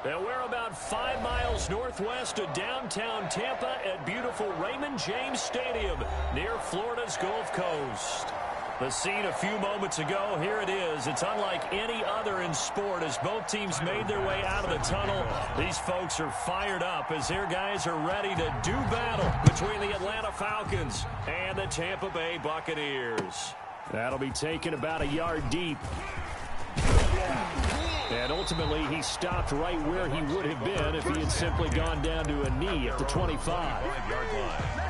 And we're about 5 miles northwest of downtown Tampa at beautiful Raymond James Stadium near Florida's Gulf Coast. The scene a few moments ago, here it is. It's unlike any other in sport as both teams made their way out of the tunnel. These folks are fired up as their guys are ready to do battle between the Atlanta Falcons and the Tampa Bay Buccaneers. That'll be taken about a yard deep. And ultimately, he stopped right where he would have been if he had simply gone down to a knee at the 25-yard line.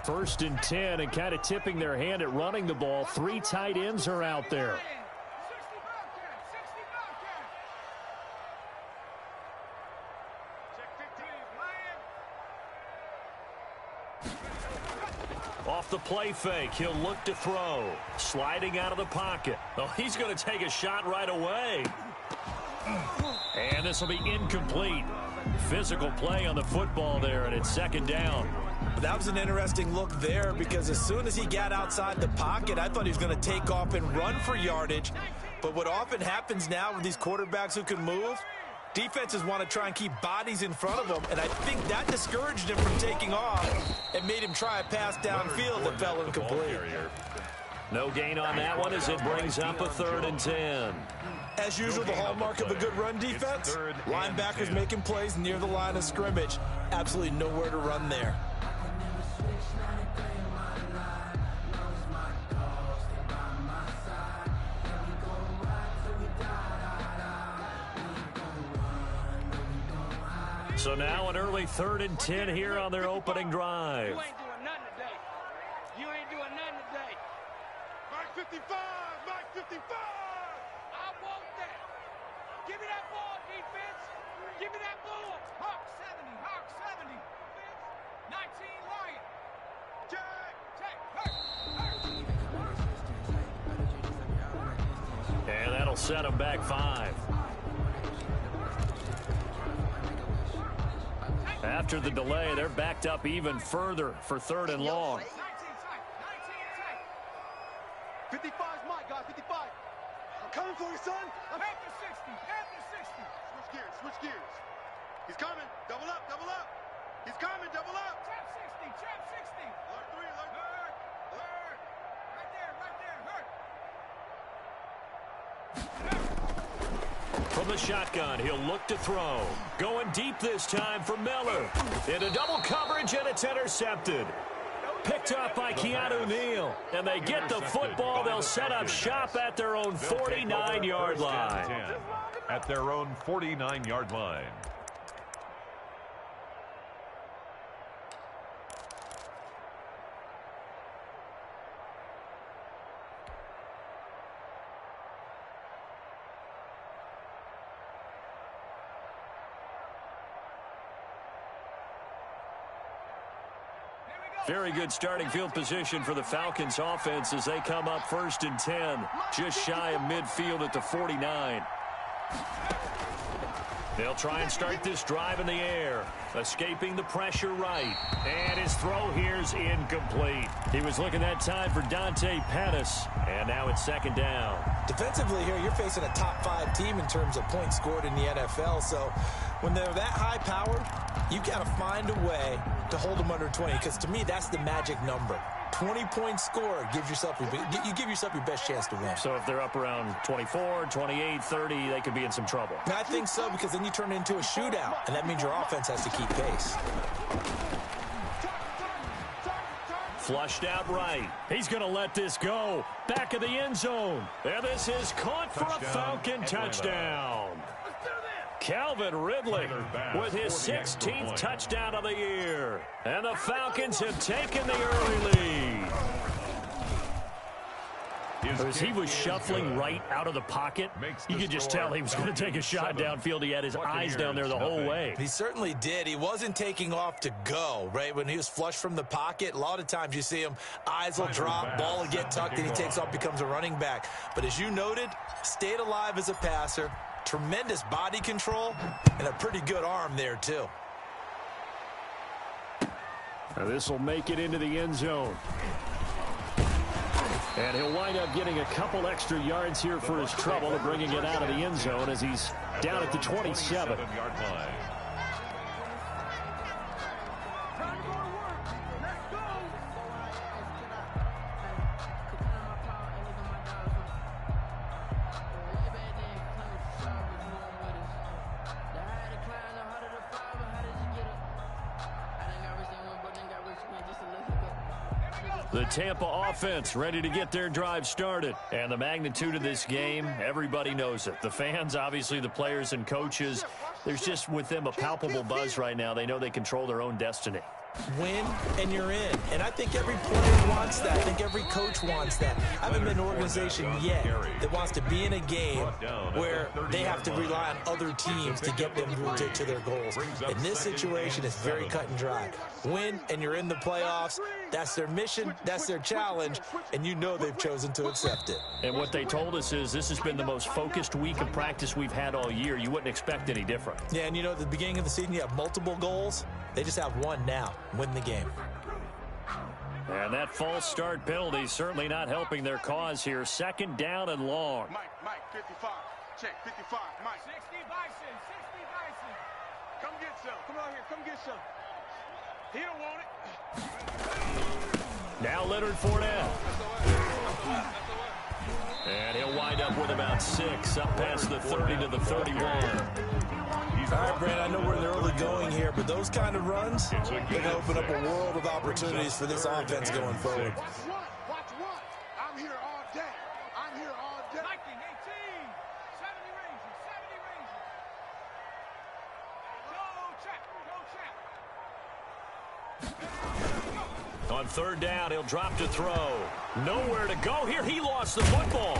First and 10, and kind of tipping their hand at running the ball. 3 tight ends are out there. Off the play fake, he'll look to throw. Sliding out of the pocket. Oh, he's going to take a shot right away. And this will be incomplete. Physical play on the football there, and it's second down. That was an interesting look there because as soon as he got outside the pocket, I thought he was going to take off and run for yardage. But what often happens now with these quarterbacks who can move, defenses want to try and keep bodies in front of them, and I think that discouraged him from taking off and made him try a pass downfield that fell incomplete. No gain on that one as it brings up a 3rd and 10. As usual, the hallmark of a good run defense, linebackers making plays near the line of scrimmage. Absolutely nowhere to run there. So now an early 3rd and 10 here on their opening drive. You ain't doing nothing today. You ain't doing nothing today. Mark 55, Mark 55. I want that. Give me that ball, defense. Give me that ball. Hawk 70, Hawk 70. 19 Lion. Check, check. And that'll set them back 5. After the delay, they're backed up even further for 3rd and long. 55's my guy, 55. I'm coming for you, son. I'm after 60, after 60. Switch gears. He's coming. Double up, double up. He's coming, double up. Trap 60, trap 60. Alert 3, alert. Hurt. Right there, hurt. From the shotgun, he'll look to throw. Going deep this time for Miller. Into double coverage, and it's intercepted. Picked up by Keanu Neal. And they get the football. They'll set up shop at their own 49-yard line. At their own 49-yard line. Very good starting field position for the Falcons offense as they come up 1st and 10, just shy of midfield at the 49. They'll try and start this drive in the air, escaping the pressure right. And his throw here's incomplete. He was looking that time for Dante Pettis, and now it's 2nd down. Defensively here, you're facing a top 5 team in terms of points scored in the NFL, so when they're that high-powered, you've got to find a way to hold them under 20, because to me, that's the magic number. 20-point score gives yourself you give yourself your best chance to win. So if they're up around 24, 28, 30, they could be in some trouble. I think so, because then you turn it into a shootout, and that means your offense has to keep pace. Flushed out right. He's going to let this go. Back of the end zone. And this is caught for a Falcon touchdown. Calvin Ridley with his 16th touchdown of the year. And the Falcons have taken the early lead. As he was shuffling right out of the pocket, you could just tell he was going to take a shot downfield. He had his eyes down there the whole way. He certainly did. He wasn't taking off to go, right? When he was flushed from the pocket, a lot of times you see him, eyes will drop, ball will get tucked, and he takes off, becomes a running back. But as you noted, stayed alive as a passer, tremendous body control, and a pretty good arm there, too. This will make it into the end zone. And he'll wind up getting a couple extra yards here for his trouble and bringing it out of the end zone as he's down at the 27-yard line. The Tampa offense ready to get their drive started. And the magnitude of this game, everybody knows it. The fans, obviously the players and coaches, there's just with them a palpable buzz right now. They know they control their own destiny. Win and you're in. And I think every player wants that. I think every coach wants that. I haven't been an organization yet that wants to be in a game where they have to rely on other teams to get them to their goals. In this situation, it's very cut and dry. Win and you're in the playoffs. That's their mission. That's their challenge. And you know they've chosen to accept it. And what they told us is this has been the most focused week of practice we've had all year. You wouldn't expect any different. Yeah, and you know, at the beginning of the season, you have multiple goals. They just have one now. Win the game. And that false start penalty certainly not helping their cause here. Second down and long. Mike, 55. Check, 55. Mike. 60 Bison, 60 Bison. Come get some. Come out here, come get some. He don't want it. Now Leonard Fournette. And he'll wind up with about 6 up past the 30 to the 31. All right, Brandon, I know we're in the early going here, but those kind of runs, they're going to open up a world of opportunities for this offense going forward. Watch what? I'm here all day. I'm here all day. 19, 18, 70 Rangers, 70 Rangers. Go, check. On third down, he'll drop to throw. Nowhere to go here. He lost the football.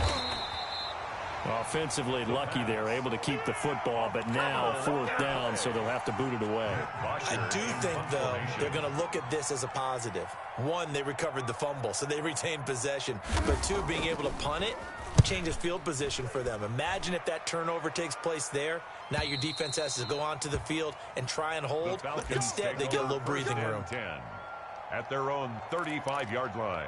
Offensively lucky there, able to keep the football, but now fourth down, so they'll have to boot it away. I do think, though, they're going to look at this as a positive. One, they recovered the fumble, so they retained possession. But two, being able to punt it changes field position for them. Imagine if that turnover takes place there. Now your defense has to go onto the field and try and hold. Instead, they get a little breathing room. 10 at their own 35-yard line.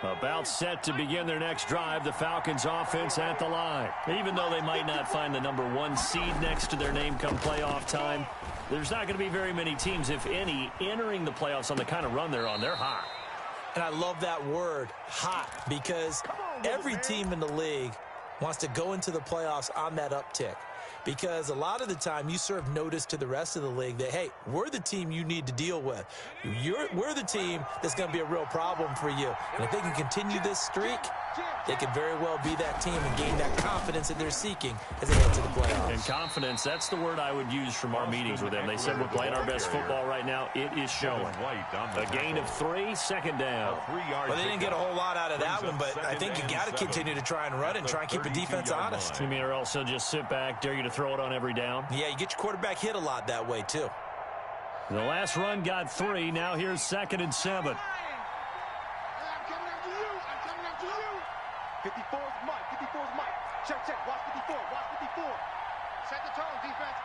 About set to begin their next drive, the Falcons offense at the line. Even though they might not find the #1 seed next to their name come playoff time, there's not going to be very many teams, if any, entering the playoffs on the kind of run they're on. They're hot. And I love that word, hot, because every team in the league wants to go into the playoffs on that uptick. Because a lot of the time you serve notice to the rest of the league that, hey, we're the team you need to deal with. We're the team that's going to be a real problem for you. And if they can continue this streak, they could very well be that team and gain that confidence that they're seeking as they head to the playoffs. And confidence, that's the word I would use from our meetings with them. They said we're playing our best football right now. It is showing. A gain of 3, second down. Well, they didn't get a whole lot out of that one, but I think you got to continue to try and run it and try and keep the defense honest. You mean or also just sit back, dare you to throw it on every down? Yeah, you get your quarterback hit a lot that way, too. The last run got 3. Now here's 2nd and 7. 54's Mike. 54's Mike. Check, check. Watch 54. Watch 54. Set the tone, defense.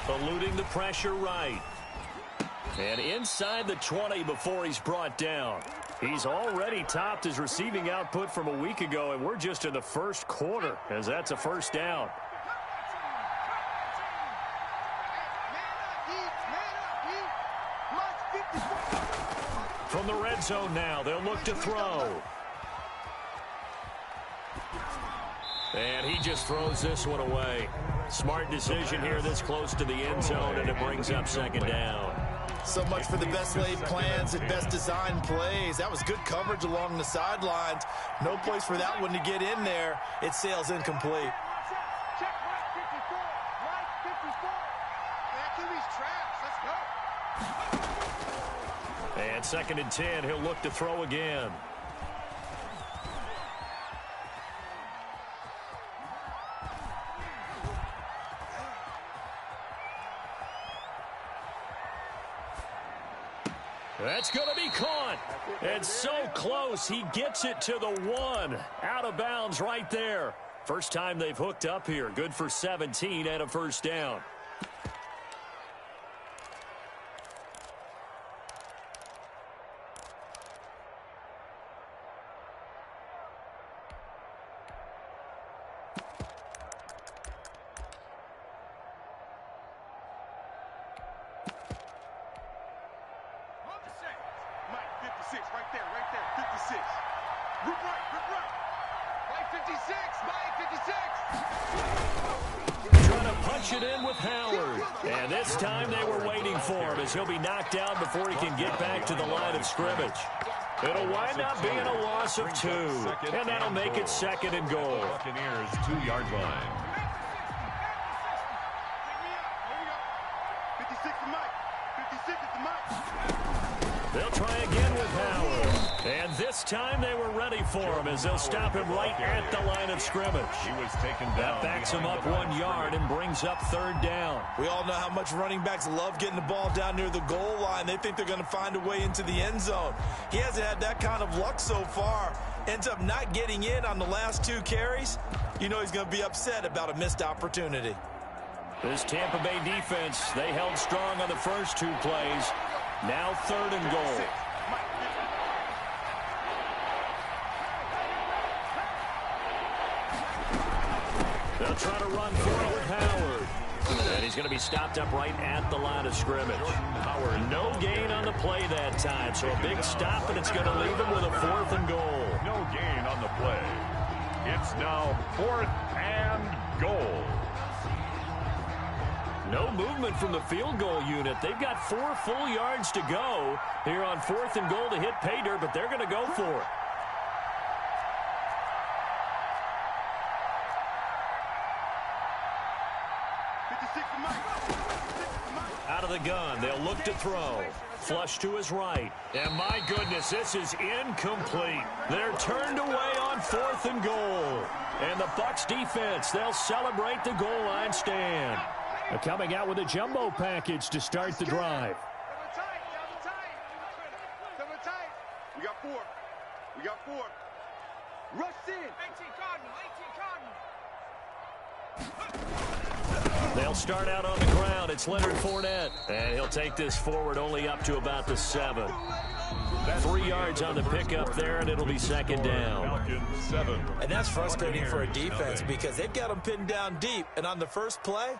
Eluding the pressure right. And inside the 20 before he's brought down. He's already topped his receiving output from a week ago, and we're just in the first quarter as that's a first down. From the red zone now, they'll look to throw. And he just throws this one away. Smart decision here this close to the end zone, and it brings up 2nd down. So much for the best laid plans and best designed plays. That was good coverage along the sidelines. No place for that one to get in there. It sails incomplete. Check Mike 54. Mike 54. That QB's trash. Let's go. And 2nd and 10, he'll look to throw again. That's going to be caught. And so close, he gets it to the 1. Out of bounds right there. First time they've hooked up here. Good for 17 and a first down. He'll be knocked down before he can get back to the line of scrimmage. It'll wind up being a loss of 2, and that'll make it 2nd and goal. Buccaneers 2-yard line. 56 to Mike. 56 to Mike. They'll try again with Howard. And this time they were ready for him as they'll stop him right at the line of scrimmage. He was taken down. That backs him up 1 yard and brings up 3rd down. We all know how much running backs love getting the ball down near the goal line. They think they're going to find a way into the end zone. He hasn't had that kind of luck so far. Ends up not getting in on the last 2 carries. You know he's going to be upset about a missed opportunity. This Tampa Bay defense, they held strong on the first 2 plays. Now 3rd and goal. They'll try to run for it with Howard. And he's going to be stopped up right at the line of scrimmage. Howard, no gain on the play that time. So a big stop, and it's going to leave him with a 4th and goal. No gain on the play. It's now 4th and goal. No movement from the field goal unit. They've got 4 full yards to go here on 4th and goal to hit pay dirt, but they're going to go for it. Out of the gun, they'll look to throw. Flush to his right. And my goodness, this is incomplete. They're turned away on 4th and goal. And the Bucs defense, they'll celebrate the goal line stand. They're coming out with a jumbo package to start the drive. We got 4. We got 4. Rush in. 18 Cardinal. 18 Cardinal. They'll start out on the ground. It's Leonard Fournette. And he'll take this forward only up to about the 7. 3 yards on the pickup there, and it'll be 2nd down. 7. And that's frustrating for a defense because they've got them pinned down deep. And on the first play,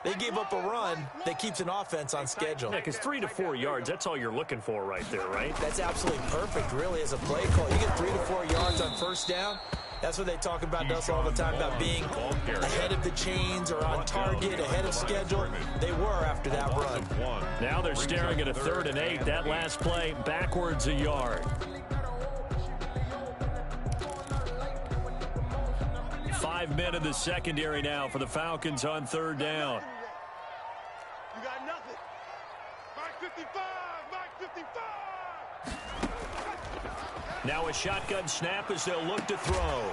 they gave up a run that keeps an offense on schedule. Yeah, because 3 to 4 yards, that's all you're looking for right there, right? That's absolutely perfect, really, as a play call. You get 3 to 4 yards on first down. That's what they talk about to us all the time, about being ahead of the chains or on target, ahead of schedule. They were after that run. Now they're staring at a 3rd and 8. That last play, backwards a yard. 5 men in the secondary now for the Falcons on 3rd down. You got nothing. Mike 55. Mike 55. Now a shotgun snap as they'll look to throw.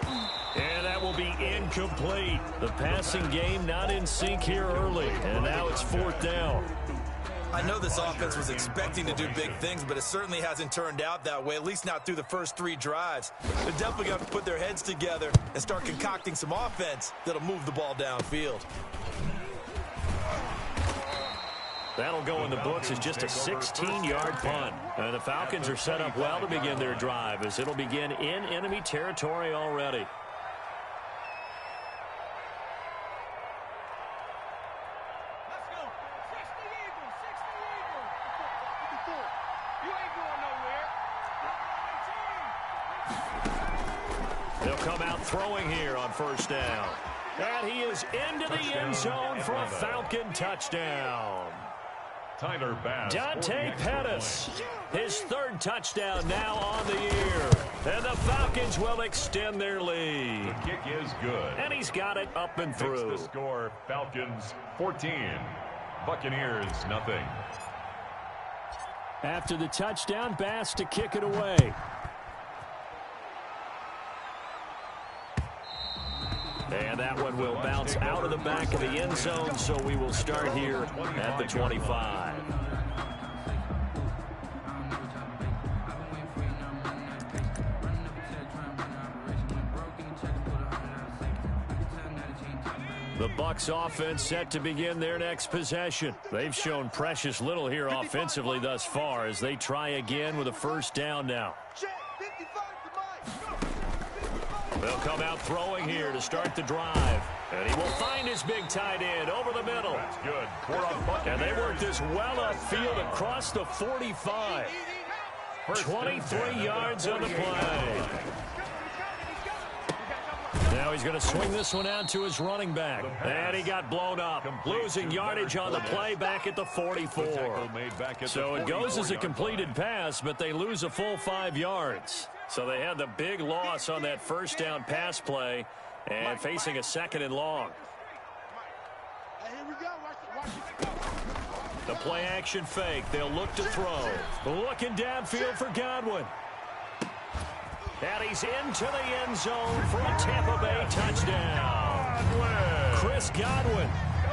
And that will be incomplete. The passing game not in sync here early. And now it's 4th down. I know this offense was expecting to do big things, but it certainly hasn't turned out that way, at least not through the first 3 drives. They're definitely going to put their heads together and start concocting some offense that'll move the ball downfield. That'll go in the books as just a 16-yard punt. And the Falcons are set up well to begin their drive as it'll begin in enemy territory already. They'll come out throwing here on 1st down. And he is into the end zone for a Falcon touchdown. Tyler Bass. Dante Pettis, his 3rd touchdown now on the year. And the Falcons will extend their lead. The kick is good. And he's got it up and through. Fix the score, Falcons 14. Buccaneers nothing. After the touchdown, Bass to kick it away. And that one will bounce out of the back of the end zone, so we will start here at the 25. The Bucs offense set to begin their next possession. They've shown precious little here offensively thus far as they try again with a first down now. They'll come out throwing here to start the drive. And he will find his big tight end over the middle. That's good. And they work this well upfield across the 45. 23 yards on the play. Now he's going to swing this one out to his running back. And he got blown up, losing yardage on the play back at the 44. So it goes as a completed pass, but they lose a full 5 yards. So they had the big loss on that first down pass play and facing a 2nd and long. The play action fake. They'll look to throw. Looking downfield for Godwin. And he's into the end zone for a Tampa Bay touchdown. Chris Godwin,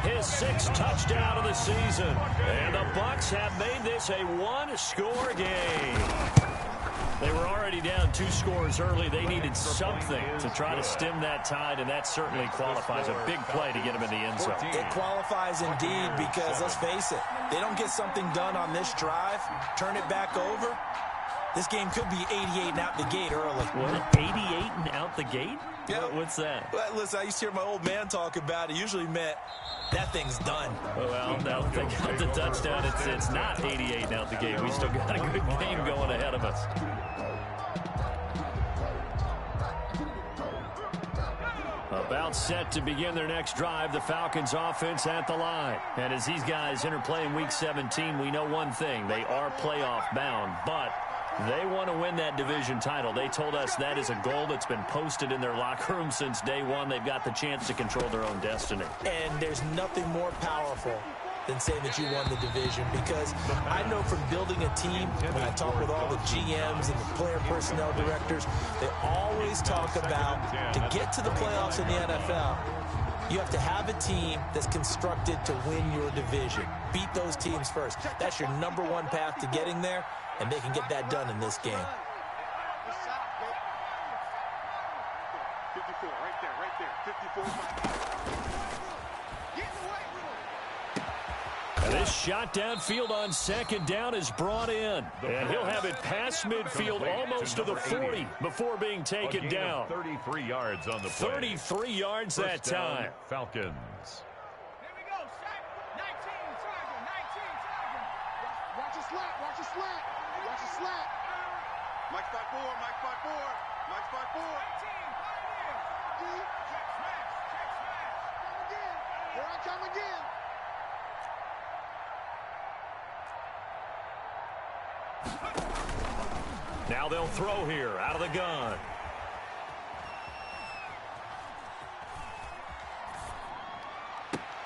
his 6th touchdown of the season. And the Bucs have made this a one-score game. They were already down 2 scores early. They needed something to try to stem that tide, and that certainly qualifies. A big play to get them in the end zone. It qualifies indeed because, let's face it, they don't get something done on this drive, turn it back over, this game could be 88 and out the gate early. What, 88 and out the gate? Yeah. What's that? Well, listen, I used to hear my old man talk about it. Usually meant that thing's done. Well, now they got the touchdown. It's not 88 and out the gate. We still got a good game going ahead of us. About set to begin their next drive, the Falcons offense at the line. And as these guys enter playing Week 17, we know one thing. They are playoff bound, but they want to win that division title. They told us that is a goal that's been posted in their locker room since day one. They've got the chance to control their own destiny. And there's nothing more powerful than saying that you won the division, because I know from building a team, when I talk with all the GMs and the player personnel directors, they always talk about to get to the playoffs in the NFL, you have to have a team that's constructed to win your division. Beat those teams first. That's your #1 path to getting there, and they can get that done in this game. 54, right there, 54. And this shot downfield on 2nd down is brought in. And he'll have it past midfield almost to the 40 before being taken down. 33 yards on the play. 33 yards that time. Falcons. Here we go, sack. 19, target, 19, target. Watch a slat, watch a slat, watch a slat. Mike spot 4, Mike spot 4, Mike spot 4. 19, pioneer. Check smash, check smash. Come again, here I come again. Now they'll throw here out of the gun.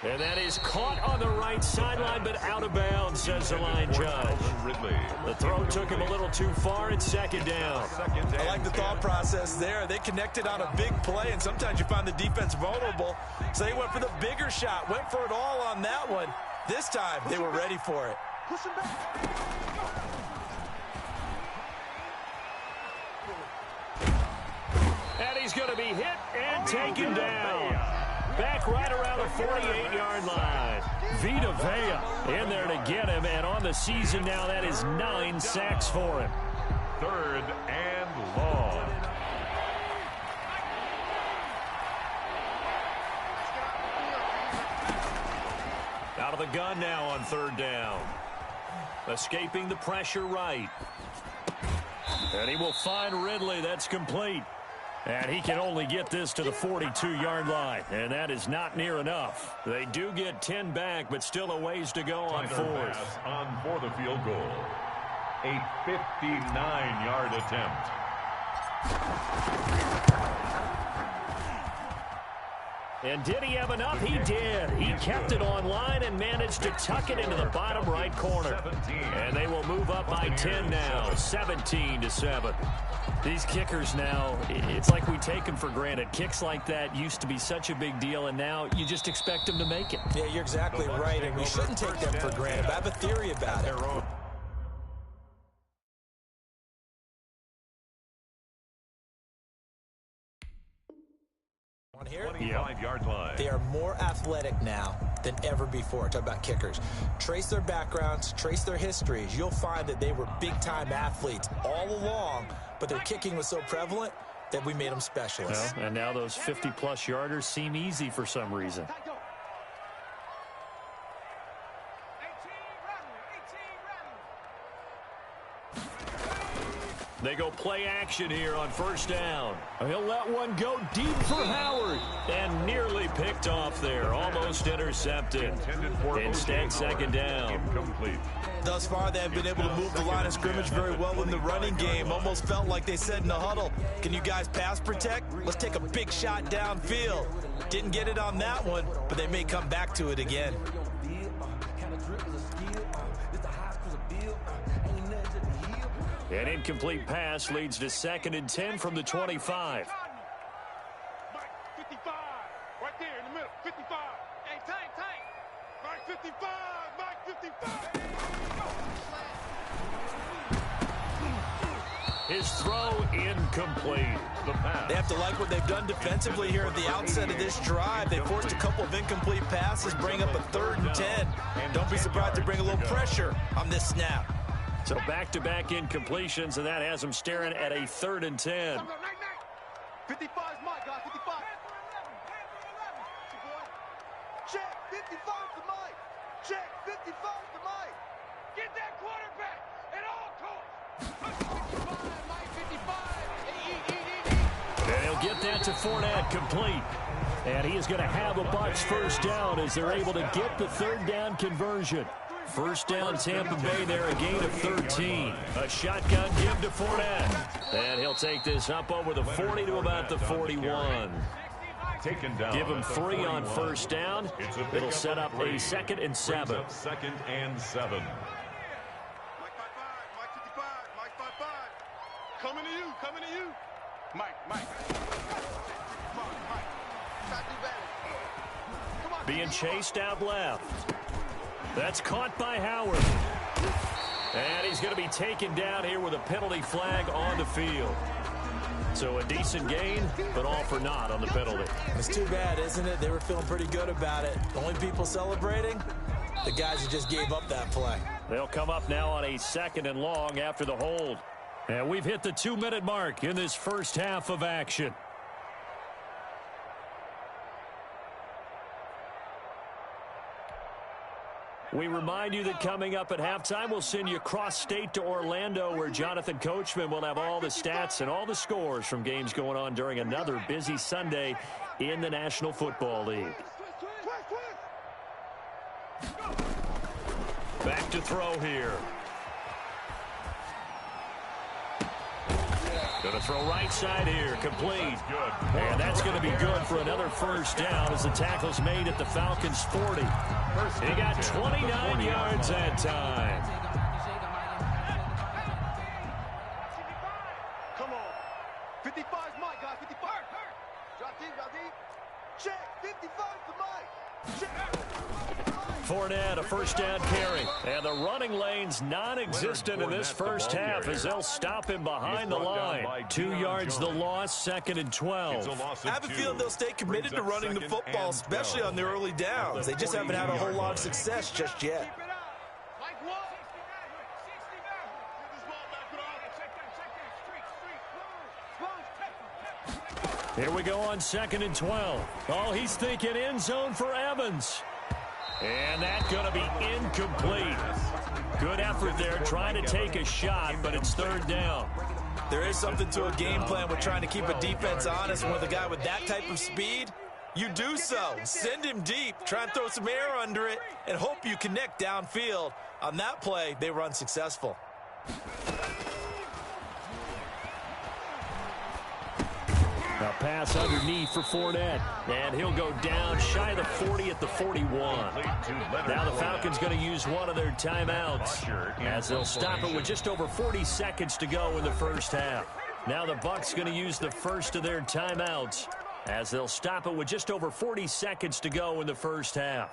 And that is caught on the right sideline, but out of bounds, says the line judge. The throw took him a little too far. It's 2nd down. I like the thought process there. They connected on a big play, and sometimes you find the defense vulnerable. So they went for the bigger shot, went for it all on that one. This time, they were ready for it. Push him back. And he's going to be hit and taken down. Back right around the 48-yard line. Vita Vea in there to get him, and on the season now, that is 9 sacks for him. 3rd and long. Out of the gun now on 3rd down. Escaping the pressure right. And he will find Ridley. That's complete. And he can only get this to the 42-yard line. And that is not near enough. They do get 10 back, but still a ways to go on 4th. On for the field goal. A 59-yard attempt. And did he have enough? He did. He kept it online and managed to tuck it into the bottom right corner. And they will move up by 10 now, 17-7. These kickers now, it's like we take them for granted. Kicks like that used to be such a big deal, and now you just expect them to make it. Yeah, you're exactly right, and we shouldn't take them for granted. But I have a theory about it. Here. 25-yard line. They are more athletic now than ever before. Talk about kickers. Trace their backgrounds, trace their histories. You'll find that they were big-time athletes all along, but their kicking was so prevalent that we made them specialists. Well, and now those 50-plus yarders seem easy for some reason. They go play action here on first down. He'll let one go deep for Howard. And nearly picked off there. Almost intercepted. Instead, second down. Incomplete. Thus far, they have been able to move the line of scrimmage very well in the running game. Almost felt like they said in the huddle, can you guys pass protect? Let's take a big shot downfield. Didn't get it on that one, but they may come back to it again. An incomplete pass leads to 2nd and 10 from the 25. Mike, 55. Right there in the middle. 55. Hey, tank. Mike, 55. Mike, 55. His throw incomplete. The pass. They have to like what they've done defensively here at the outset of this drive. They forced a couple of incomplete passes, bring up a 3rd and 10. Don't be surprised to bring a little pressure on this snap. So back-to-back incompletions, and that has them staring at a 3rd and 10. 55 is Mike, guys. 55. Check. 55 to Mike. Check. 55 to Mike. Get that quarterback at all costs. 55, Mike, 55. And he'll get that to Fournette, complete. And he is going to have a Bucs first down as they're able to get the 3rd down conversion. First down, Tampa Bay there, a gain of 13. A shotgun give to Fournette. And he'll take this up over the 40 to about the 41. Taken down. Give him 3 on first down. It'll set up a 2nd and 7. 2nd and 7. Mike 55, Mike 55, Mike 55. Coming to you. Mike. Come on, Mike. Try to do better. Come on. Being chased out left. That's caught by Howard. And he's going to be taken down here with a penalty flag on the field. So a decent gain, but all for naught on the penalty. It's too bad, isn't it? They were feeling pretty good about it. The only people celebrating, the guys who just gave up that play. They'll come up now on a 2nd and long after the hold. And we've hit the 2-minute mark in this first half of action. We remind you that coming up at halftime, we'll send you cross-state to Orlando, where Jonathan Coachman will have all the stats and all the scores from games going on during another busy Sunday in the National Football League. Back to throw here. Going to throw right side here, complete. And that's going to be good for another first down as the tackle's made at the Falcons' 40. He got 29 yards that time. Come on. 55 is Mike, guys. 55. Drop deep. Check. 55 to Mike. Check. Fournette, a first down carry. And the running lane's non-existent in this first half as they'll stop him behind the line. 2 yards the loss, 2nd and 12. I have a feeling they'll stay committed to running the football, especially on the early downs. They just haven't had a whole lot of success just yet. Here we go on 2nd and 12. Oh, he's thinking end zone for Evans. And that's going to be incomplete. Good effort there, trying to take a shot, but it's 3rd down. There is something to a game plan with trying to keep a defense honest. And with a guy with that type of speed, you do so. Send him deep, try and throw some air under it, and hope you connect downfield. On that play, they were unsuccessful. A pass underneath for Fournette, and he'll go down shy of the 40 at the 41. Now the Falcons going to use one of their timeouts as they'll stop it with just over 40 seconds to go in the first half. Now the Bucs going to use the first of their timeouts as they'll stop it with just over 40 seconds to go in the first half.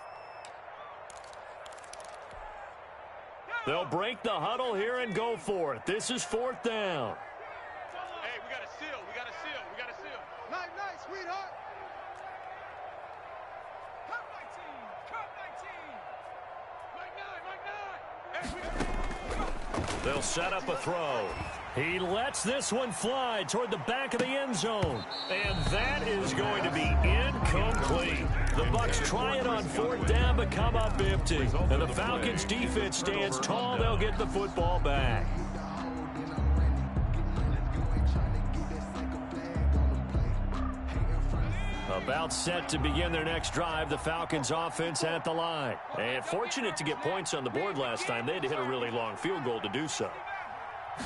They'll break the huddle here and go for it. This is 4th down. Hey, we got to seal. Nice, sweetheart. They'll set up a throw. He lets this one fly toward the back of the end zone. And that is going to be incomplete. The Bucs try it on 4th down, but come up empty. And the Falcons defense stands tall. They'll get the football back. About set to begin their next drive, the Falcons offense at the line. And fortunate to get points on the board last time. They had to hit a really long field goal to do so.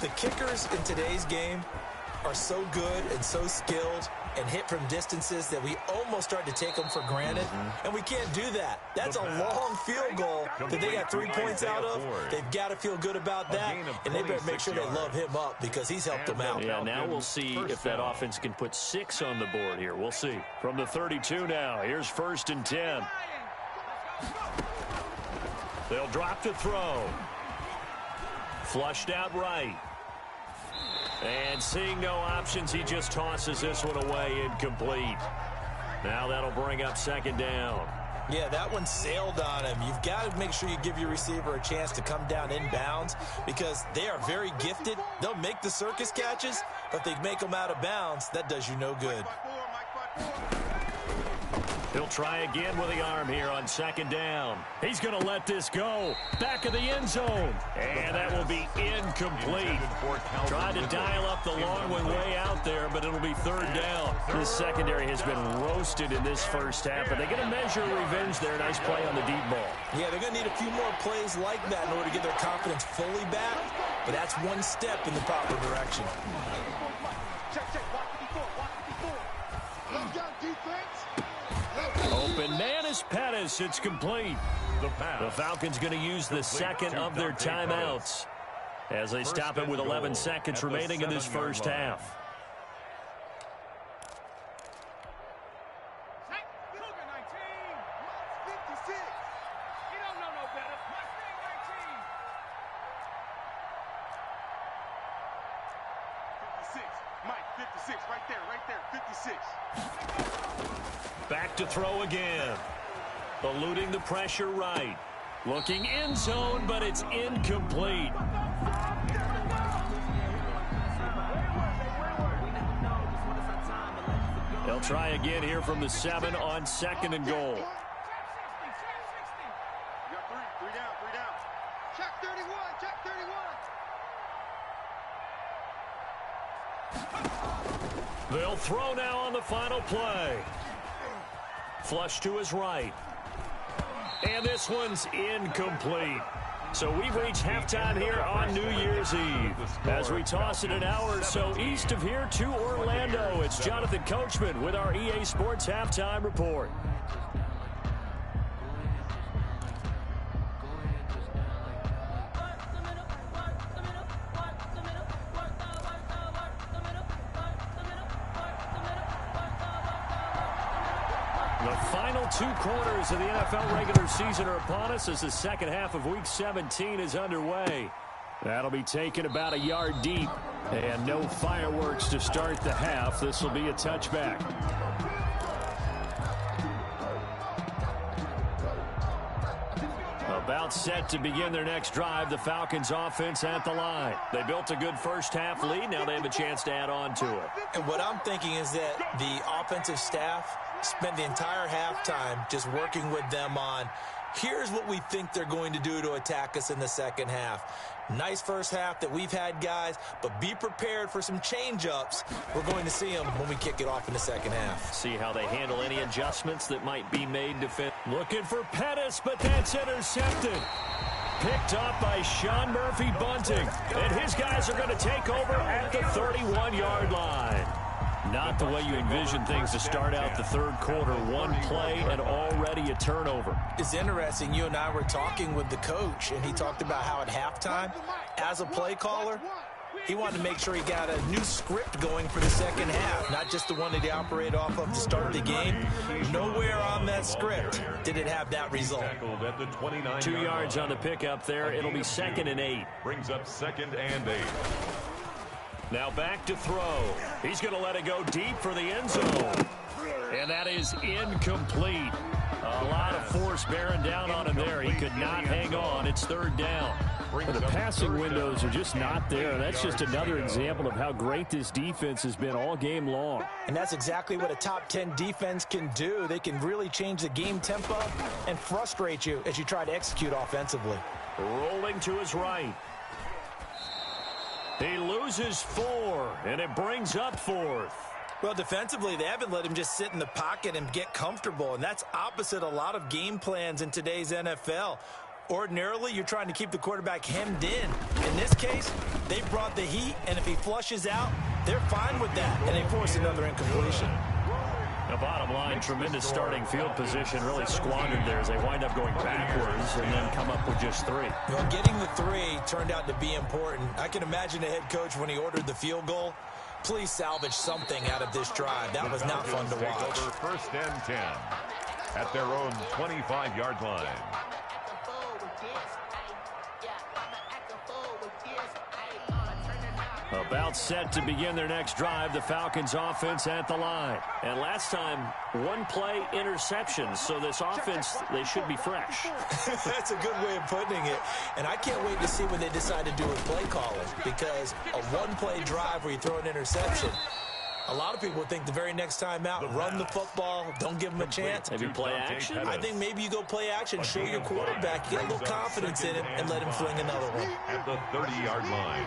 The kickers in today's game are so good and so skilled and hit from distances that we almost start to take them for granted. And we can't do that. That's a long field goal that they got 3 points out of. They've got to feel good about that, and they better make sure they love him up because he's helped them out. Yeah, now we'll see if that offense can put 6 on the board here. We'll see. From the 32 now, here's 1st and 10. They'll drop to throw. Flushed out right. And seeing no options, he just tosses this one away, incomplete. Now that'll bring up 2nd down. Yeah, that one sailed on him. You've got to make sure you give your receiver a chance to come down inbounds because they are very gifted. They'll make the circus catches, but if they make them out of bounds, that does you no good. He'll try again with the arm here on 2nd down. He's going to let this go. Back of the end zone. And that will be incomplete. Tried to dial up the long one way out there, but it'll be 3rd down. This secondary has been roasted in this first half, but they're going to measure revenge there. Nice play on the deep ball. Yeah, they're going to need a few more plays like that in order to get their confidence fully back, but that's one step in the proper direction. Check, watch the 4. Let's go, defense. Open man is Pettis. It's complete. The Falcons going to use the second of their timeouts as they stop it with 11 seconds remaining in this first half. Back to throw again. Eluding the pressure right. Looking end zone, but it's incomplete. They'll try again here from the 7 on 2nd and goal. You got 3 down. Check 31. They'll throw now on the final play. Flush to his right. And this one's incomplete. So we've reached halftime here on New Year's Eve. As we toss it an hour or so east of here to Orlando, it's Jonathan Coachman with our EA Sports Halftime Report. The final 2 quarters of the NFL regular season are upon us as the second half of Week 17 is underway. That'll be taken about a yard deep. And no fireworks to start the half. This will be a touchback. About set to begin their next drive, the Falcons offense at the line. They built a good first half lead. Now they have a chance to add on to it. And what I'm thinking is that the offensive staff spent the entire halftime just working with them on, here's what we think they're going to do to attack us in the second half. Nice first half that we've had, guys, but be prepared for some change-ups. We're going to see them when we kick it off in the second half. See how they handle any adjustments that might be made to fit. Looking for Pettis, but that's intercepted. Picked up by Sean Murphy Bunting. And his guys are going to take over at the 31-yard line. Not the way you envision things to start out the third quarter. One play and already a turnover. It's interesting. You and I were talking with the coach, and he talked about how at halftime, as a play caller, he wanted to make sure he got a new script going for the second half, not just the one that he operated off of to start the game. Nowhere on that script did it have that result. 2 yards on the pickup there. It'll be 2nd and 8. Brings up 2nd and 8. Now back to throw. He's going to let it go deep for the end zone. And that is incomplete. A lot of force bearing down on him there. He could not hang on. It's 3rd down. The passing windows are just not there. That's just another example of how great this defense has been all game long. And that's exactly what a top 10 defense can do. They can really change the game tempo and frustrate you as you try to execute offensively. Rolling to his right. He loses 4, and it brings up 4th. Well, defensively, they haven't let him just sit in the pocket and get comfortable, and that's opposite a lot of game plans in today's NFL. Ordinarily, you're trying to keep the quarterback hemmed in. In this case, they brought the heat, and if he flushes out, they're fine with that, and they force another incompletion. The bottom line, tremendous starting field position, really squandered there as they wind up going backwards and then come up with just 3. Well, getting the 3 turned out to be important. I can imagine the head coach when he ordered the field goal. Please salvage something out of this drive. That was not fun to watch. First and 10 at their own 25-yard line. About set to begin their next drive, the Falcons offense at the line. And last time, 1-play interception, so this offense, they should be fresh. That's a good way of putting it. And I can't wait to see what they decide to do with play calling, because a 1-play drive where you throw an interception, a lot of people think the very next time out, run the football, don't give them a chance. Maybe play action? I think maybe you go play action, show your quarterback, get a little confidence in him, and let him fling another one. At the 30-yard line.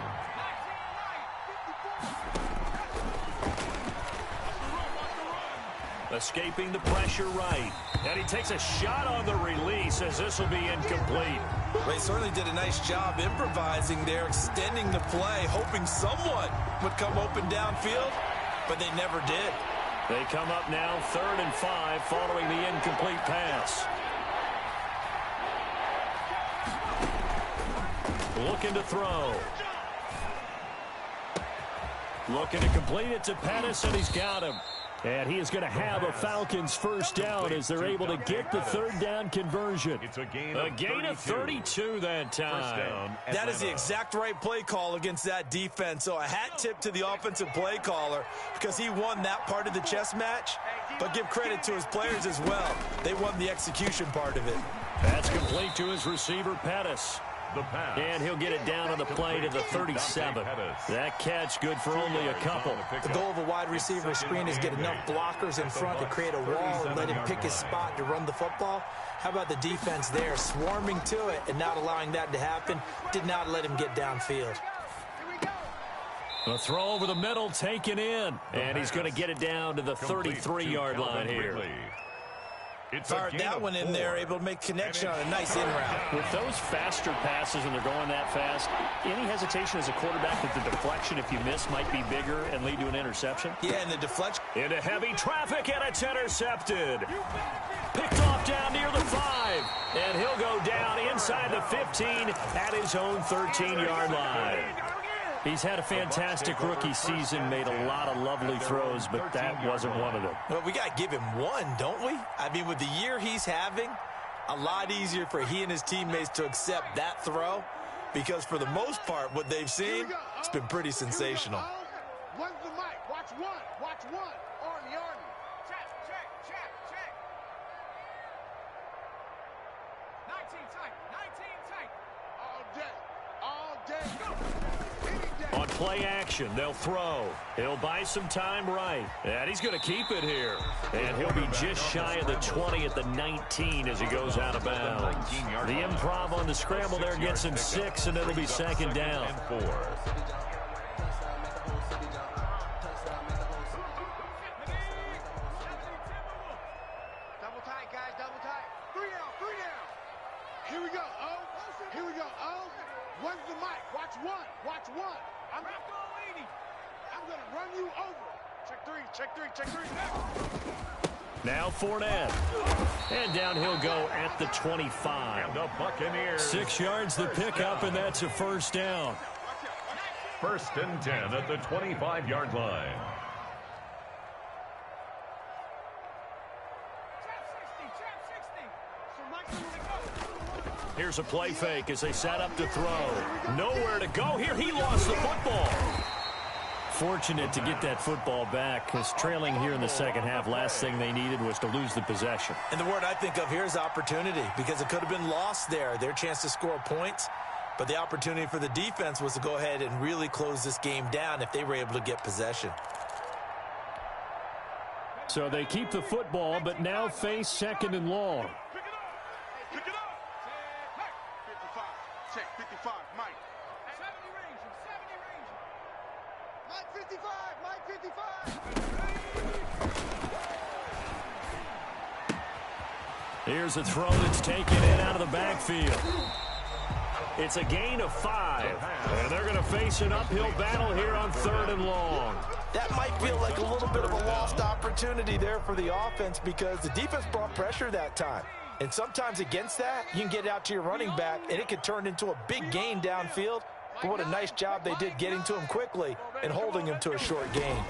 Escaping the pressure right. And he takes a shot on the release as this will be incomplete. Well, he certainly did a nice job improvising there, extending the play, hoping someone would come open downfield, but they never did. They come up now 3rd and 5 following the incomplete pass. Looking to throw. Looking to complete it to Pettis, and he's got him. And he is going to have a Falcons first down as they're able to get the 3rd down conversion. It's a gain of 32 that time. That is the exact right play call against that defense. So a hat tip to the offensive play caller because he won that part of the chess match. But give credit to his players as well. They won the execution part of it. That's complete to his receiver, Pettis. And he'll get it down on the play to the 37. That catch good for only a couple. The goal of a wide receiver screen is get enough blockers in front to create a wall and let him pick his spot to run the football. How about the defense there, swarming to it and not allowing that to happen? Did not let him get downfield. A throw over the middle taken in. And he's going to get it down to the 33-yard line here. Fired that one in there, able to make connection on a nice in route. With those faster passes and they're going that fast, any hesitation as a quarterback that the deflection, if you miss, might be bigger and lead to an interception? Yeah, and the deflection. Into heavy traffic, and it's intercepted. Picked off down near the 5. And he'll go down inside the 15 at his own 13-yard line. He's had a fantastic rookie season, made a lot of lovely throws, but that wasn't one of them. Well, we got to give him one, don't we? I mean, with the year he's having, a lot easier for he and his teammates to accept that throw because for the most part, what they've seen, it's been pretty sensational. One's the mic. Watch one. Watch one. Army. Check. 19 tight. All day. Go. On play action, they'll throw. He'll buy some time right. And he's going to keep it here. And he'll be just shy of the 20 at the 19 as he goes out of bounds. The improv on the scramble there gets him 6, and it'll be 2nd down. Double tight, guys. Double tight. 3 down. Here we go. One's the mic. Watch one. I'm going to run you over. Check three. Now Fournette. And down he'll go at the 25. And the Buccaneers. 6 yards the pickup, and that's a first down. 1st and 10 at the 25-yard line. Here's a play fake as they set up to throw. Nowhere to go here. He lost the football. Fortunate to get that football back because trailing here in the second half, last thing they needed was to lose the possession. And the word I think of here is opportunity because it could have been lost there. Their chance to score points. But the opportunity for the defense was to go ahead and really close this game down if they were able to get possession. So they keep the football, but now face 2nd and long. Pick it up. 55. Check 55. Mike. 70 range. 70 range. Mike 55. Here's a throw that's taken in out of the backfield. It's a gain of 5, and they're going to face an uphill battle here on 3rd and long. That might feel like a little bit of a lost opportunity there for the offense because the defense brought pressure that time. And sometimes against that, you can get out to your running back, and it could turn into a big gain downfield. But what a nice job they did getting to him quickly and holding him to a short gain.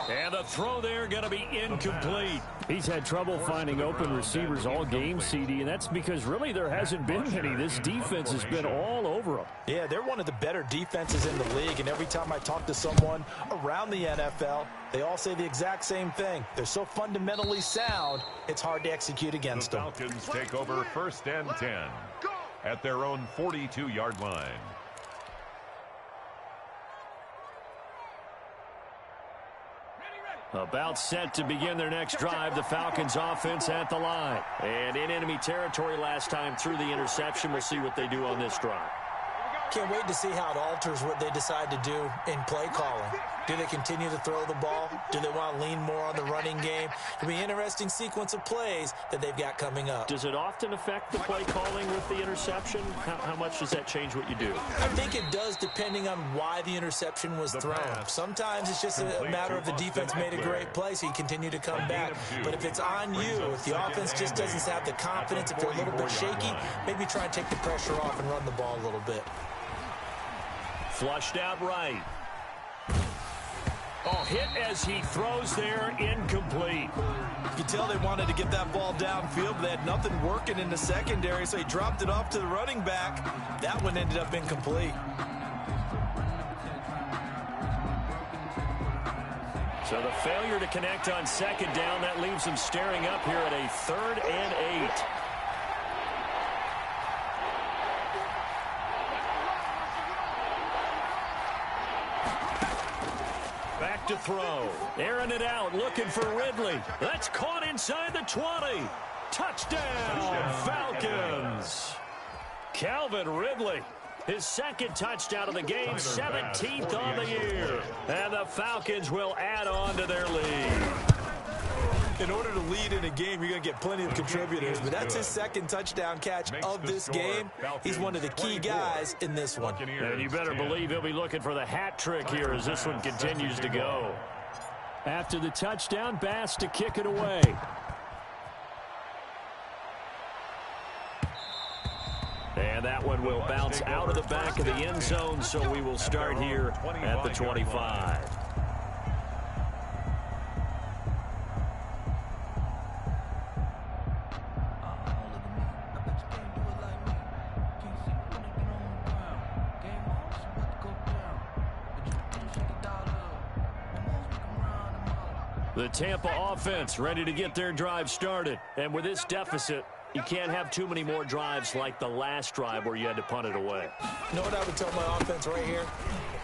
And the throw there going to be incomplete. He's had trouble finding open receivers all game, CD, and that's because really there hasn't been any. This defense has been all over them. Yeah, they're one of the better defenses in the league, and every time I talk to someone around the NFL, they all say the exact same thing. They're so fundamentally sound, it's hard to execute against them. The Falcons take over 1st and 10 at their own 42-yard line. About set to begin their next drive, the Falcons offense at the line. And in enemy territory last time through the interception. We'll see what they do on this drive. Can't wait to see how it alters what they decide to do in play calling. Do they continue to throw the ball? Do they want to lean more on the running game? It'll be an interesting sequence of plays that they've got coming up. Does it often affect the play calling with the interception? How much does that change what you do? I think it does depending on why the interception was thrown. Sometimes it's just a matter of the defense made a great play, so you continue to come back. But if it's on you, if the offense just doesn't have the confidence, if they're a little bit shaky, maybe try and take the pressure off and run the ball a little bit. Flushed out right. Oh, hit as he throws there, incomplete. You can tell they wanted to get that ball downfield, but they had nothing working in the secondary, so he dropped it off to the running back. That one ended up incomplete. So the failure to connect on 2nd down, that leaves him staring up here at a 3rd and 8. To throw. Airing it out, looking for Ridley. That's caught inside the 20. Touchdown, Falcons. Calvin Ridley, his 2nd touchdown of the game, 17th on the year. And the Falcons will add on to their lead. In order to lead in a game, you're going to get plenty of contributors, but that's his 2nd touchdown catch of this game. He's one of the key guys in this one. And you better believe he'll be looking for the hat trick here as this one continues to go. After the touchdown, Bass to kick it away. And that one will bounce out of the back of the end zone, so we will start here at the 25. The Tampa offense ready to get their drive started. And with this deficit, you can't have too many more drives like the last drive where you had to punt it away. You know what I would tell my offense right here?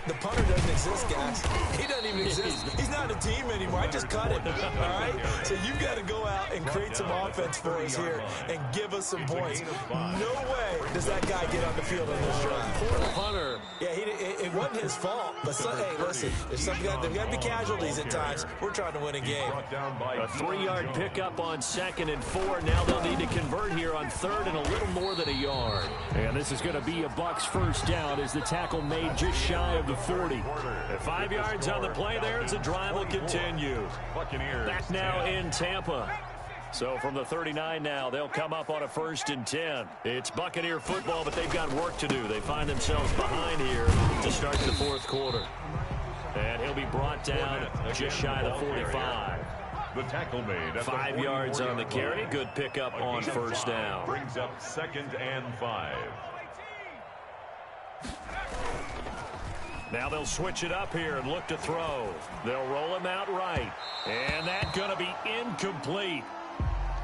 The punter doesn't exist, guys. He doesn't even exist. He's not a team anymore. I just cut him, all right? So you've got to go out and create some offense for us here and give us some points. No way does that guy get on the field on this drive. Poor punter. Yeah, it wasn't his fault. But, hey, listen, there's got to be casualties at times. We're trying to win a game. A 3-yard pickup on 2nd and 4. Now they'll need to convert here on 3rd and a little more than a yard. And this is going to be a Bucs first down as the tackle made just shy of the 40. At 5 yards on the play there as the drive will continue. Back now in Tampa. So from the 39 now, they'll come up on a 1st and 10. It's Buccaneer football, but they've got work to do. They find themselves behind here to start the 4th quarter. And he'll be brought down just shy of the 45. The tackle made at 5 yards on the carry. Good pickup on 1st down. Brings up 2nd and 5. Now they'll switch it up here and look to throw. They'll roll him out right. And that's going to be incomplete.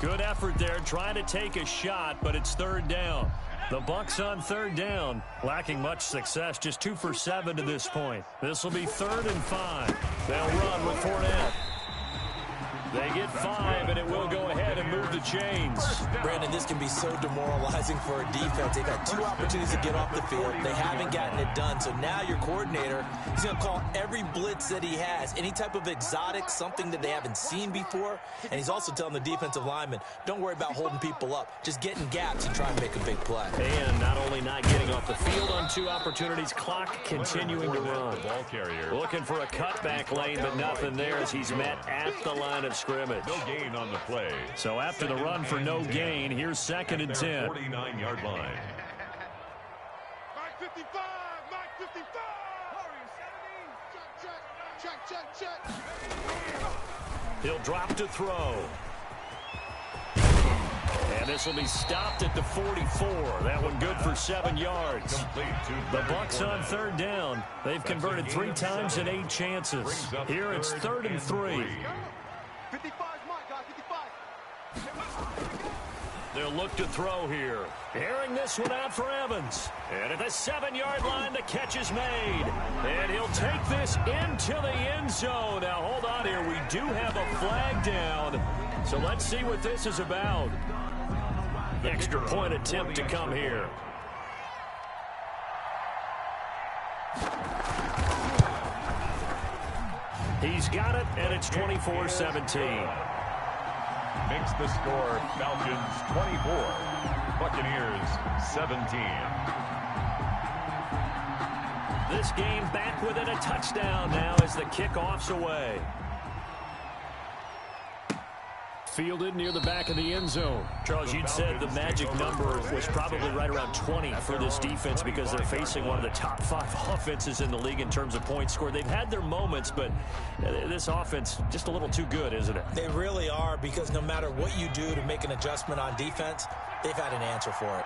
Good effort there, trying to take a shot, but it's third down. The Bucs on third down, lacking much success, just 2 for 7 to this point. This will be 3rd and 5. They'll run with Fournette. They get 5, and it will go ahead and move the chains. Brandon, this can be so demoralizing for a defense. They've had 2 opportunities to get off the field. They haven't gotten it done. So now your coordinator is going to call every blitz that he has, any type of exotic, something that they haven't seen before. And he's also telling the defensive lineman, don't worry about holding people up. Just get in gaps and try and make a big play. And not only not getting off the field on 2 opportunities, clock continuing to run. Ball carrier. Looking for a cutback lane, but nothing there as he's met at the line of scrimmage. No gain on the play. So after the run for no gain, here's 2nd and 10. 49-yard line. Mike 55! Mike 55! Check. He'll drop to throw. And this will be stopped at the 44. That one good for 7 yards. The Bucs on third down. They've converted 3 times in 8 chances. Here it's 3rd and 3. 55's mine, guys. 55. They'll look to throw here. Airing this one out for Evans. And at the 7-yard line, the catch is made. And he'll take this into the end zone. Now, hold on here. We do have a flag down. So let's see what this is about. Extra point attempt to come here. He's got it, and it's 24-17. Makes the score Falcons 24, Buccaneers 17. This game back within a touchdown now as the kickoff's away. Fielded near the back of the end zone. Charles, you'd said the magic number was probably right around 20 for this defense because they're facing one of the top 5 offenses in the league in terms of points scored. They've had their moments, but this offense just a little too good, isn't it? They really are, because no matter what you do to make an adjustment on defense, they've had an answer for it.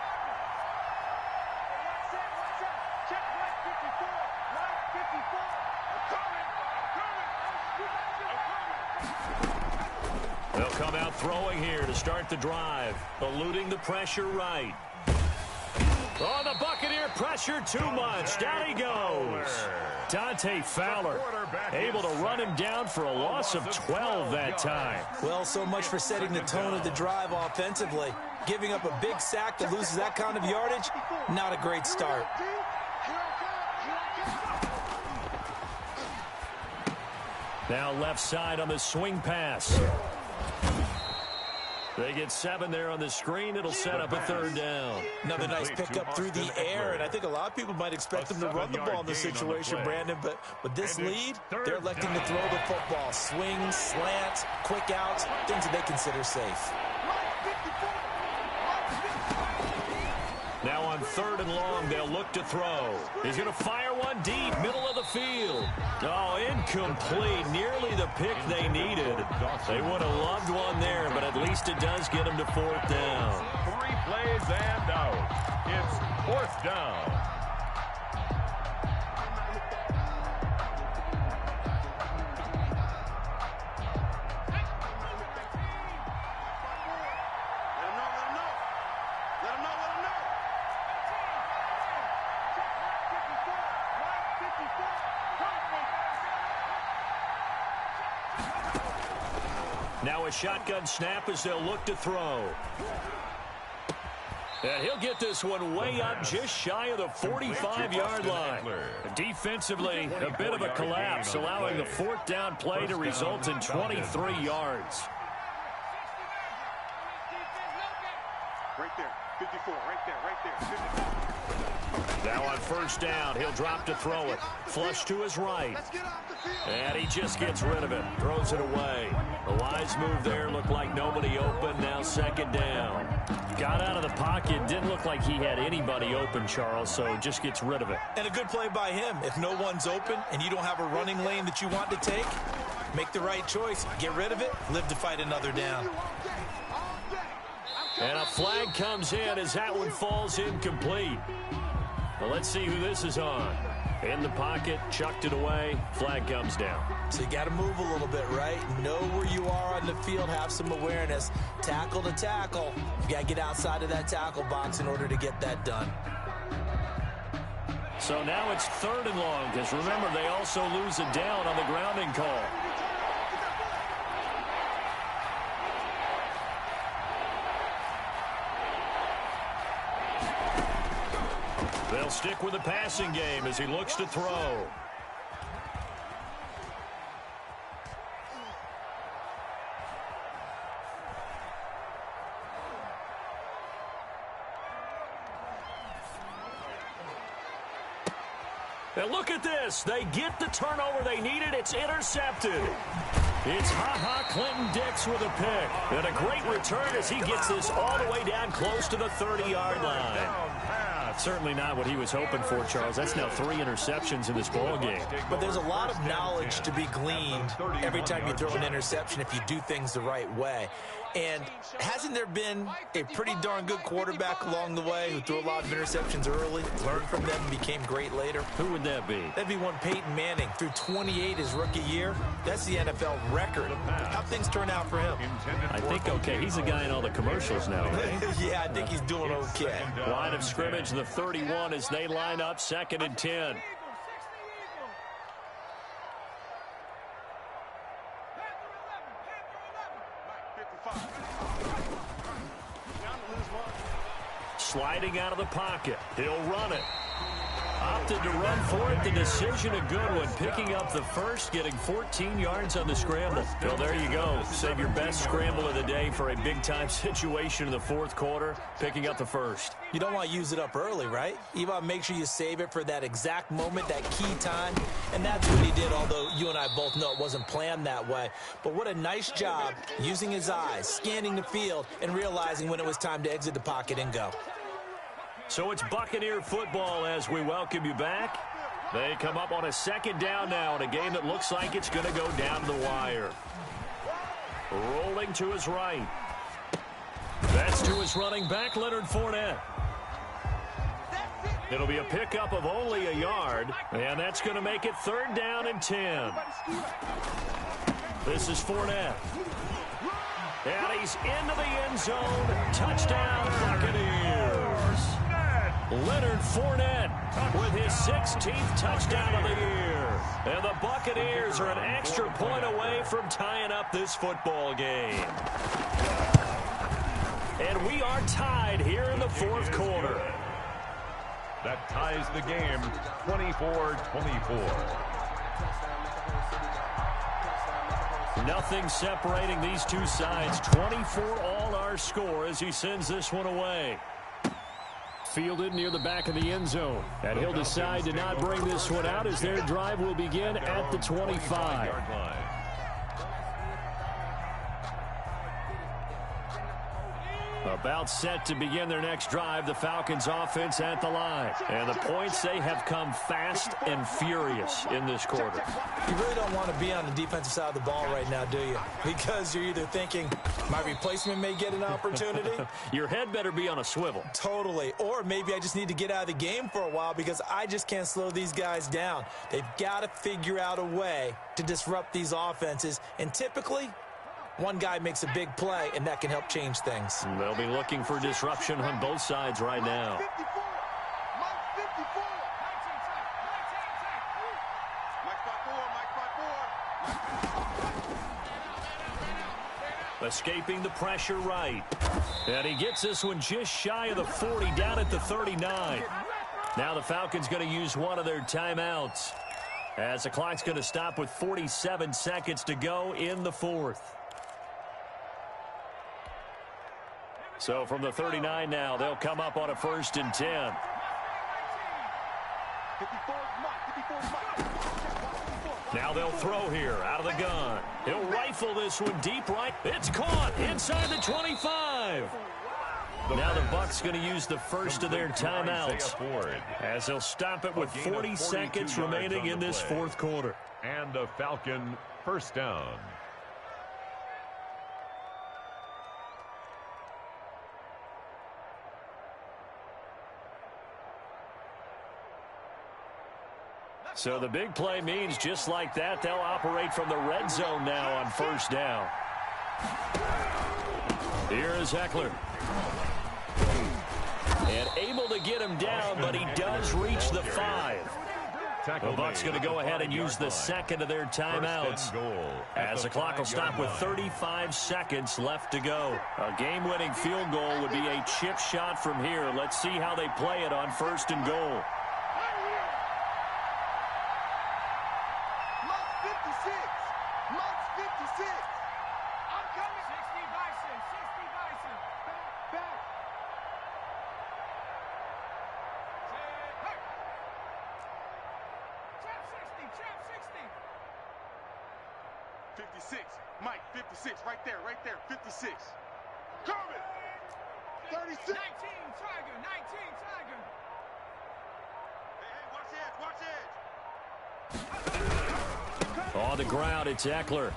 They'll come out throwing here to start the drive, eluding the pressure right. Oh, the Buccaneer pressure too much. Down he goes. Dante Fowler able to run him down for a loss of 12 that time. Well, so much for setting the tone of the drive offensively. Giving up a big sack that loses that kind of yardage, not a great start. Now left side on the swing pass. They get 7 there on the screen. It'll set up a 3rd down. Another nice pickup through the air, and I think a lot of people might expect them to run the ball in this situation, Brandon, but with this lead, they're electing to throw the football. Swings, slants, quick outs, things that they consider safe. Now on 3rd and long, they'll look to throw. He's going to fire one deep, middle of the field. Oh, incomplete. Nearly the pick they needed. They would have loved one there, but at least it does get them to 4th down. 3 plays and out. It's 4th down. Now a shotgun snap as they'll look to throw. And he'll get this one way up just shy of the 45-yard line. Defensively, a bit of a collapse, allowing the 4th down play to result in 23 yards. Right there, 54, right there, 54. Now on 1st down, he'll drop to throw it. Flush to his right. And he just gets rid of it. Throws it away. A wise move there. Looked like nobody open. Now 2nd down. Got out of the pocket. Didn't look like he had anybody open, Charles, so just gets rid of it. And a good play by him. If no one's open and you don't have a running lane that you want to take, make the right choice. Get rid of it. Live to fight another down. And a flag comes in as that one falls incomplete. Well, let's see who this is on. In the pocket, chucked it away, flag comes down. So you got to move a little bit, right? Know where you are on the field, have some awareness. Tackle to tackle. You got to get outside of that tackle box in order to get that done. So now it's 3rd and long, because remember, they also lose a down on the grounding call. They'll stick with the passing game as he looks to throw. And look at this. They get the turnover they needed. It's intercepted. It's Ha-Ha Clinton-Dix with a pick. And a great return as he gets this all the way down close to the 30-yard line. Certainly not what he was hoping for, Charles. That's now 3 interceptions in this ball game. But there's a lot of knowledge to be gleaned every time you throw an interception if you do things the right way. And hasn't there been a pretty darn good quarterback along the way who threw a lot of interceptions early, learned from them, and became great later? Who would that be? That'd be one Peyton Manning. Threw 28 his rookie year. That's the NFL record. How'd things turn out for him? I think okay. He's a guy in all the commercials now, right? Yeah, I think he's doing okay. Line of scrimmage, the 31 as they line up, 2nd and 10. Sliding out of the pocket. He'll run it. Opted to run for it. The decision a good one. Picking up the first, getting 14 yards on the scramble. Well, there you go. Save your best scramble of the day for a big-time situation in the 4th quarter. Picking up the first. You don't want to use it up early, right? You want to make sure you save it for that exact moment, that key time. And that's what he did, although you and I both know it wasn't planned that way. But what a nice job using his eyes, scanning the field, and realizing when it was time to exit the pocket and go. So it's Buccaneer football as we welcome you back. They come up on a 2nd down now in a game that looks like it's going to go down to the wire. Rolling to his right. That's to his running back, Leonard Fournette. It'll be a pickup of only a yard, and that's going to make it 3rd down and 10. This is Fournette. And he's into the end zone. Touchdown, Buccaneers. Leonard Fournette with his 16th touchdown of the year. And the Buccaneers are an extra point away from tying up this football game. And we are tied here in the 4th quarter. That ties the game 24-24. Nothing separating these two sides. 24 all our score as he sends this one away. Fielded near the back of the end zone. And he'll decide to not bring this one out as their drive will begin at the 25. About set to begin their next drive, the Falcons offense at the line. And the points, they have come fast and furious in this quarter. You really don't want to be on the defensive side of the ball right now, do you? Because you're either thinking, my replacement may get an opportunity. Your head better be on a swivel. Totally. Or maybe I just need to get out of the game for a while because I just can't slow these guys down. They've got to figure out a way to disrupt these offenses. And typically, one guy makes a big play, and that can help change things. They'll be looking for disruption on both sides right now. Escaping the pressure right. And he gets this one just shy of the 40, down at the 39. Now the Falcons going to use one of their timeouts, as the clock's going to stop with 47 seconds to go in the 4th. So from the 39 now, they'll come up on a 1st and 10. Now they'll throw here out of the gun. He'll rifle this one deep right. It's caught inside the 25. Now the Bucs going to use the first of their timeouts as they'll stop it with 40 seconds remaining in this 4th quarter. And a Falcon 1st down. So the big play means just like that, they'll operate from the red zone now on first down. Here is Eckler. And able to get him down, but he does reach the 5. The Bucs going to go ahead and use the second of their timeouts as the clock will stop with 35 seconds left to go. A game-winning field goal would be a chip shot from here. Let's see how they play it on first and goal. Mike, 56, right there, 56. Kermit, 36. 19, Tiger, 19, Tiger. Hey, watch edge. On the ground, it's Eckler.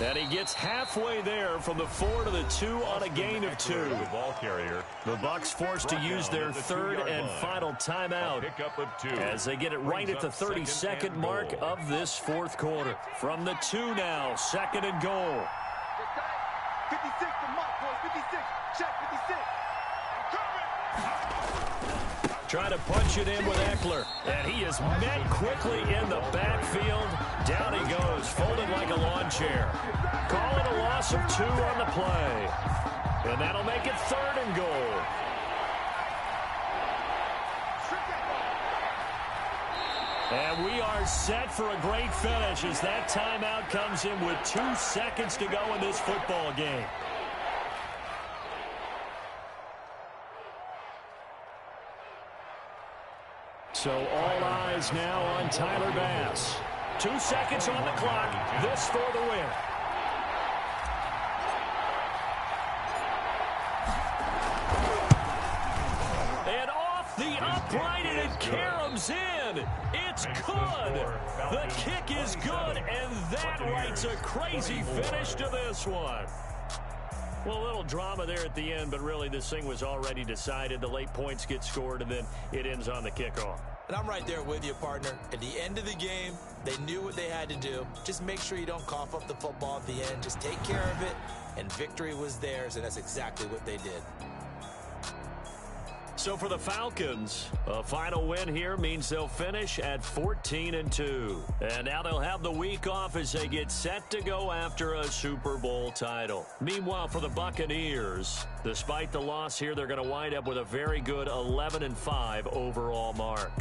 And he gets halfway there from the 4 to the 2 on a gain of 2. The ball carrier. The Bucs forced to use their third and final timeout as they get it right at the 32nd mark of this fourth quarter. From the 2 now, second and goal. 56 to Mike, boys, 56. Check, 56. Trying to punch it in with Eckler. And he is met quickly in the backfield. Down he goes, folded like a lawn chair. Call it a loss of 2 on the play. And that'll make it third and goal. And we are set for a great finish as that timeout comes in with 2 seconds to go in this football game. So all eyes now on Tyler Bass. 2 seconds on the clock. This for the win. And off the upright, and it caroms in. It's good. The kick is good, and that writes a crazy finish to this one. Well, a little drama there at the end, but really this thing was already decided. The late points get scored, and then it ends on the kickoff. And I'm right there with you, partner. At the end of the game, they knew what they had to do. Just make sure you don't cough up the football at the end. Just take care of it, and victory was theirs, and that's exactly what they did. So for the Falcons, a final win here means they'll finish at 14-2. And now they'll have the week off as they get set to go after a Super Bowl title. Meanwhile, for the Buccaneers, despite the loss here, they're going to wind up with a very good 11-5 overall mark.